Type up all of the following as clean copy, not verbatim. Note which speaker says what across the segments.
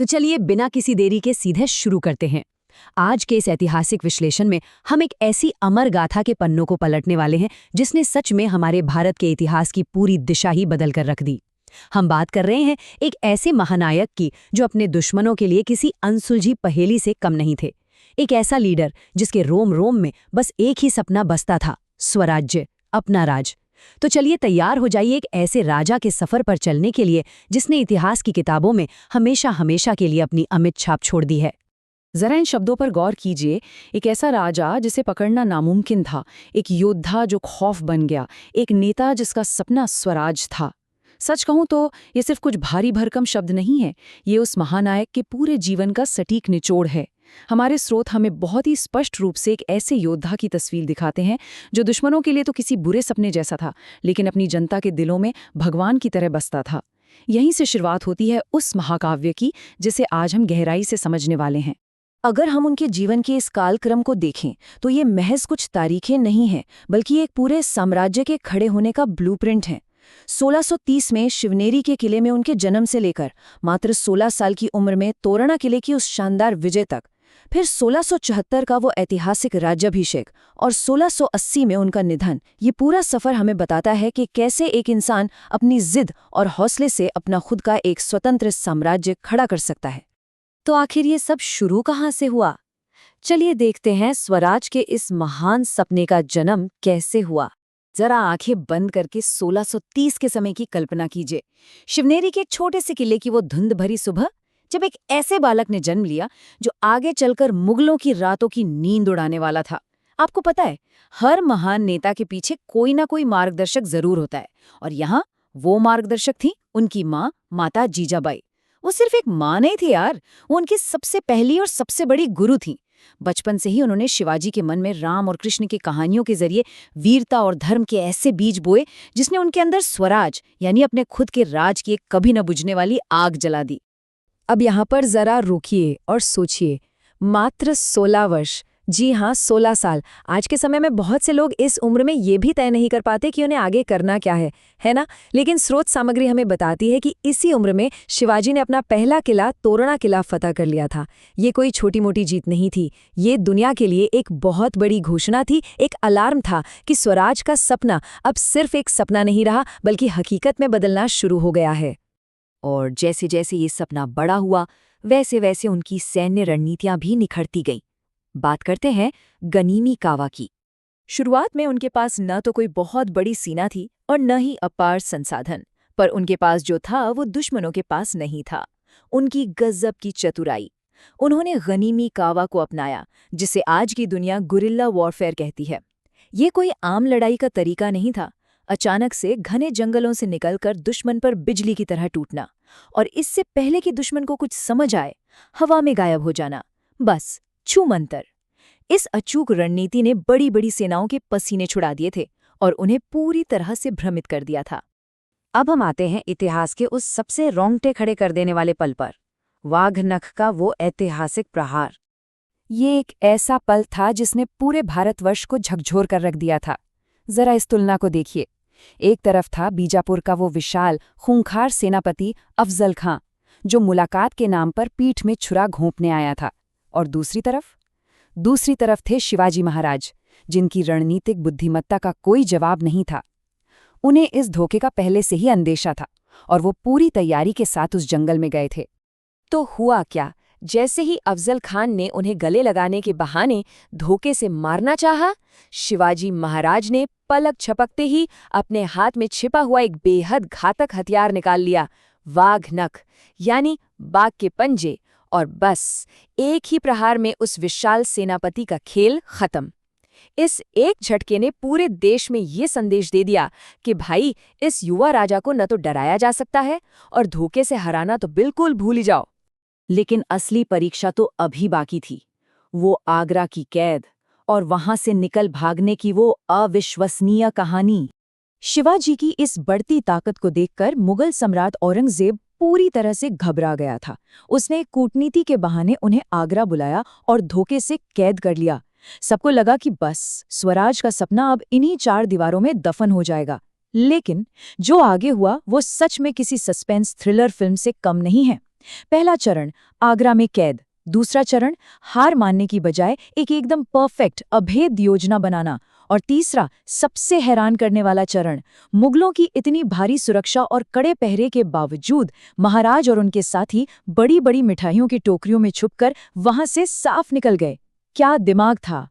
Speaker 1: तो चलिए बिना किसी देरी के सीधे शुरू करते हैं। आज के इस ऐतिहासिक विश्लेषण में हम एक ऐसी अमर गाथा के पन्नों को पलटने वाले हैं जिसने सच में हमारे भारत के इतिहास की पूरी दिशा ही बदल कर रख दी। हम बात कर रहे हैं एक ऐसे महानायक की जो अपने दुश्मनों के लिए किसी अनसुलझी पहेली से कम नहीं थे। एक ऐसा लीडर जिसके रोम रोम में बस एक ही सपना बसता था, स्वराज्य, अपना राज। तो चलिए तैयार हो जाइए एक ऐसे राजा के सफर पर चलने के लिए जिसने इतिहास की किताबों में हमेशा हमेशा के लिए अपनी अमिट छाप छोड़ दी है।
Speaker 2: जरा इन शब्दों पर गौर कीजिए। एक ऐसा राजा जिसे पकड़ना नामुमकिन था, एक योद्धा जो खौफ बन गया, एक नेता जिसका सपना स्वराज था। सच कहूं तो ये सिर्फ कुछ भारी भरकम शब्द नहीं है, ये उस महानायक के पूरे जीवन का सटीक निचोड़ है। हमारे स्रोत हमें बहुत ही स्पष्ट रूप से एक ऐसे योद्धा की तस्वीर दिखाते हैं जो दुश्मनों के लिए तो किसी बुरे सपने जैसा था, लेकिन अपनी जनता के दिलों में भगवान की तरह बसता था। यहीं से शुरुआत होती है उस महाकाव्य की जिसे आज हम गहराई से समझने वाले हैं।
Speaker 3: अगर हम उनके जीवन के इस कालक्रम को देखें तो ये महज कुछ तारीखें नहीं हैं, बल्कि एक पूरे साम्राज्य के खड़े होने का ब्लूप्रिंट है। 1630 में शिवनेरी के किले में उनके जन्म से लेकर मात्र 16 साल की उम्र में तोरणा किले की उस शानदार विजय तक, फिर 1674 का वो ऐतिहासिक राज्याभिषेक और 1680 में उनका निधन, ये पूरा सफर हमें बताता है कि कैसे एक इंसान अपनी जिद और हौसले से अपना खुद का एक स्वतंत्र साम्राज्य खड़ा कर सकता है।
Speaker 1: तो आखिर ये सब शुरू कहाँ से हुआ? चलिए देखते हैं स्वराज के इस महान सपने का जन्म कैसे हुआ। जरा आंखें बंद करके 1630 के समय की कल्पना कीजिए। शिवनेरी के एक छोटे से किले की वो धुंध भरी सुबह, जब एक ऐसे बालक ने जन्म लिया जो आगे चलकर मुगलों की रातों की नींद उड़ाने वाला था। आपको पता है, हर महान नेता के पीछे कोई ना कोई मार्गदर्शक जरूर होता है, और यहाँ वो मार्गदर्शक थी उनकी माँ, माता जीजाबाई। वो सिर्फ एक माँ नहीं थी यार, वो उनकी सबसे पहली और सबसे बड़ी गुरु थी। बचपन से ही उन्होंने शिवाजी के मन में राम और कृष्ण की कहानियों के जरिए वीरता और धर्म के ऐसे बीज बोए जिसने उनके अंदर स्वराज यानी अपने खुद के राज की एक कभी न बुझने वाली आग जला दी।
Speaker 3: अब यहाँ पर जरा रुकिए और सोचिए, मात्र 16 वर्ष, जी हाँ 16 साल। आज के समय में बहुत से लोग इस उम्र में ये भी तय नहीं कर पाते कि उन्हें आगे करना क्या है ना? लेकिन स्रोत सामग्री हमें बताती है कि इसी उम्र में शिवाजी ने अपना पहला किला तोरणा किला फतह कर लिया था। ये कोई छोटी मोटी जीत नहीं थी, ये दुनिया के लिए एक बहुत बड़ी घोषणा थी, एक अलार्म था कि स्वराज का सपना अब सिर्फ एक सपना नहीं रहा, बल्कि हकीकत में बदलना शुरू हो गया है।
Speaker 1: और जैसे जैसे ये सपना बड़ा हुआ, वैसे वैसे उनकी सैन्य रणनीतियां भी निखरती गईं। बात करते हैं गनीमी कावा की। शुरुआत में उनके पास न तो कोई बहुत बड़ी सेना थी और न ही अपार संसाधन, पर उनके पास जो था वो दुश्मनों के पास नहीं था। उनकी गजब की चतुराई। उन्होंने गनीमी कावा को अपनाया, जिसे आज की दुनिया गुरिल्ला वॉरफेयर कहती है। ये कोई आम लड़ाई का तरीका नहीं था, अचानक से घने जंगलों से निकलकर दुश्मन पर बिजली की तरह टूटना, और इससे पहले कि दुश्मन को कुछ समझ आए, हवा में गायब हो जाना, बस छूमंतर। इस अचूक रणनीति ने बड़ी बड़ी सेनाओं के पसीने छुड़ा दिए थे और उन्हें पूरी तरह से भ्रमित कर दिया था।
Speaker 3: अब हम आते हैं इतिहास के उस सबसे रोंगटे खड़े कर देने वाले पल पर, वाघ नख का वो ऐतिहासिक प्रहार।
Speaker 2: ये एक ऐसा पल था जिसने पूरे भारतवर्ष को झकझोर कर रख दिया था। जरा इस तुलना को देखिए। एक तरफ था बीजापुर का वो विशाल खूंखार सेनापति अफजल खां, जो मुलाकात के नाम पर पीठ में छुरा घोंपने आया था, और दूसरी तरफ थे शिवाजी महाराज, जिनकी रणनीतिक बुद्धिमत्ता का कोई जवाब नहीं था। उन्हें इस धोखे का पहले से ही अंदेशा था और वो पूरी तैयारी के साथ उस जंगल में गए थे।
Speaker 3: तो हुआ क्या? जैसे ही अफजल खान ने उन्हें गले लगाने के बहाने धोखे से मारना चाहा, शिवाजी महाराज ने पलक झपकते ही अपने हाथ में छिपा हुआ एक बेहद घातक हथियार निकाल लिया, वाघ नख यानी बाघ के पंजे, और बस एक ही प्रहार में उस विशाल सेनापति का खेल खत्म। इस एक झटके ने पूरे देश में ये संदेश दे दिया कि भाई, इस युवा राजा को न तो डराया जा सकता है और धोखे से हराना तो बिल्कुल भूल ही जाओ।
Speaker 1: लेकिन असली परीक्षा तो अभी बाकी थी। वो आगरा की कैद और वहां से निकल भागने की वो अविश्वसनीय कहानी।
Speaker 3: शिवाजी की इस बढ़ती ताकत को देखकर मुगल सम्राट औरंगजेब पूरी तरह से घबरा गया था। उसने कूटनीति के बहाने उन्हें आगरा बुलाया और धोखे से कैद कर लिया। सबको लगा कि बस स्वराज का सपना अब इन्हीं 4 दीवारों में दफन हो जाएगा। लेकिन जो आगे हुआ वो सच में किसी सस्पेंस थ्रिलर फिल्म से कम नहीं है।
Speaker 1: पहला चरण आगरा में कैद, दूसरा चरण हार मानने की बजाय एक एकदम परफेक्ट अभेद योजना बनाना, और तीसरा सबसे हैरान करने वाला चरण मुगलों की इतनी भारी सुरक्षा और कड़े पहरे के बावजूद महाराज और उनके साथी बड़ी बड़ी मिठाइयों की टोकरियों में छुपकर वहां से साफ निकल गए। क्या दिमाग था।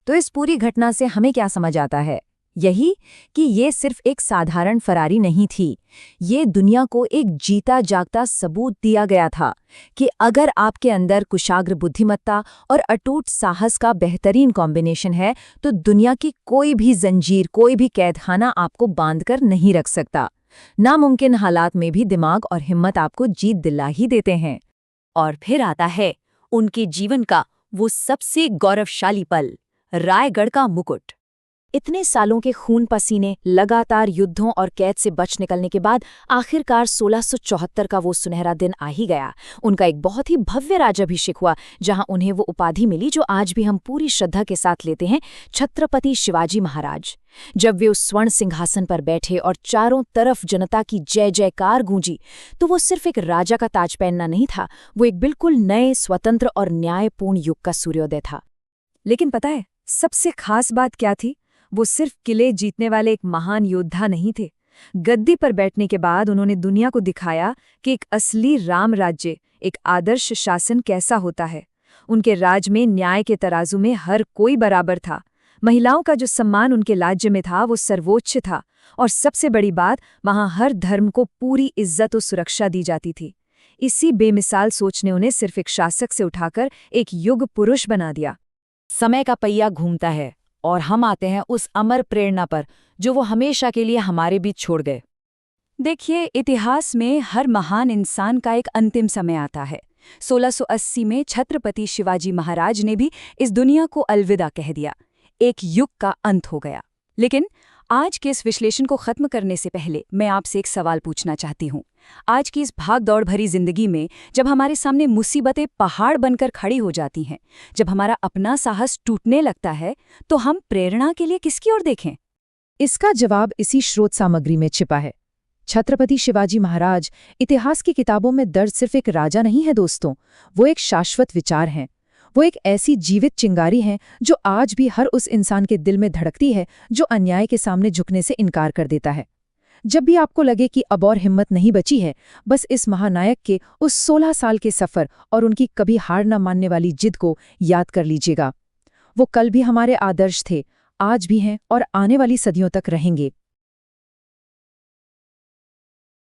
Speaker 1: तो इस पूरी घटना से हमें क्या समझ आता है? यही कि ये सिर्फ एक साधारण फरारी नहीं थी, ये दुनिया को एक जीता जागता सबूत दिया गया था कि अगर आपके अंदर कुशाग्र बुद्धिमत्ता और अटूट साहस का बेहतरीन कॉम्बिनेशन है तो दुनिया की कोई भी जंजीर, कोई भी कैदखाना आपको बांधकर नहीं रख सकता। नामुमकिन हालात में भी दिमाग और हिम्मत आपको जीत दिला ही देते हैं। और फिर आता है उनके जीवन का वो सबसे गौरवशाली पल, रायगढ़ का मुकुट। इतने सालों के खून पसीने, लगातार युद्धों और कैद से बच निकलने के बाद आखिरकार 1674 का वो सुनहरा दिन आ ही गया। उनका एक बहुत ही भव्य राजाभिषेक हुआ, जहां उन्हें वो उपाधि मिली जो आज भी हम पूरी श्रद्धा के साथ लेते हैं, छत्रपति शिवाजी महाराज। जब वे उस स्वर्ण सिंहासन पर बैठे और चारों तरफ जनता की जय जयकार गूंजी, तो वो सिर्फ एक राजा का ताज पहनना नहीं था, वो एक बिल्कुल नए, स्वतंत्र और न्यायपूर्ण युग का सूर्योदय था। लेकिन पता है सबसे खास बात क्या थी? वो सिर्फ किले जीतने वाले एक महान योद्धा नहीं थे। गद्दी पर बैठने के बाद उन्होंने दुनिया को दिखाया कि एक असली राम राज्य, एक आदर्श शासन कैसा होता है। उनके राज में न्याय के तराजू में हर कोई बराबर था। महिलाओं का जो सम्मान उनके राज्य में था वो सर्वोच्च था, और सबसे बड़ी बात, वहां हर धर्म को पूरी इज्जत और सुरक्षा दी जाती थी। इसी बेमिसाल सोच ने उन्हें सिर्फ एक शासक से उठाकर एक युग पुरुष बना दिया। समय का पहिया घूमता है और हम आते हैं उस अमर प्रेरणा पर जो वो हमेशा के लिए हमारे बीच छोड़ गए। देखिए, इतिहास में हर महान इंसान का एक अंतिम समय आता है। 1680 में छत्रपति शिवाजी महाराज ने भी इस दुनिया को अलविदा कह दिया। एक युग का अंत हो गया। लेकिन आज के इस विश्लेषण को खत्म करने से पहले मैं आपसे एक सवाल पूछना चाहती हूँ। आज की इस भाग दौड़ भरी जिंदगी में जब हमारे सामने मुसीबतें पहाड़ बनकर खड़ी हो जाती हैं, जब हमारा अपना साहस टूटने लगता है, तो हम प्रेरणा के लिए किसकी ओर देखें?
Speaker 2: इसका जवाब इसी स्रोत सामग्री में छिपा है। छत्रपति शिवाजी महाराज इतिहास की किताबों में दर्ज सिर्फ एक राजा नहीं है दोस्तों, वो एक शाश्वत विचार हैं। वो एक ऐसी जीवित चिंगारी हैं जो आज भी हर उस इंसान के दिल में धड़कती है जो अन्याय के सामने झुकने से इनकार कर देता है। जब भी आपको लगे कि अब और हिम्मत नहीं बची है, बस इस महानायक के उस 16 साल के सफर और उनकी कभी हार न मानने वाली जिद को याद कर लीजिएगा। वो कल भी हमारे आदर्श थे, आज भी हैं और आने वाली सदियों तक रहेंगे।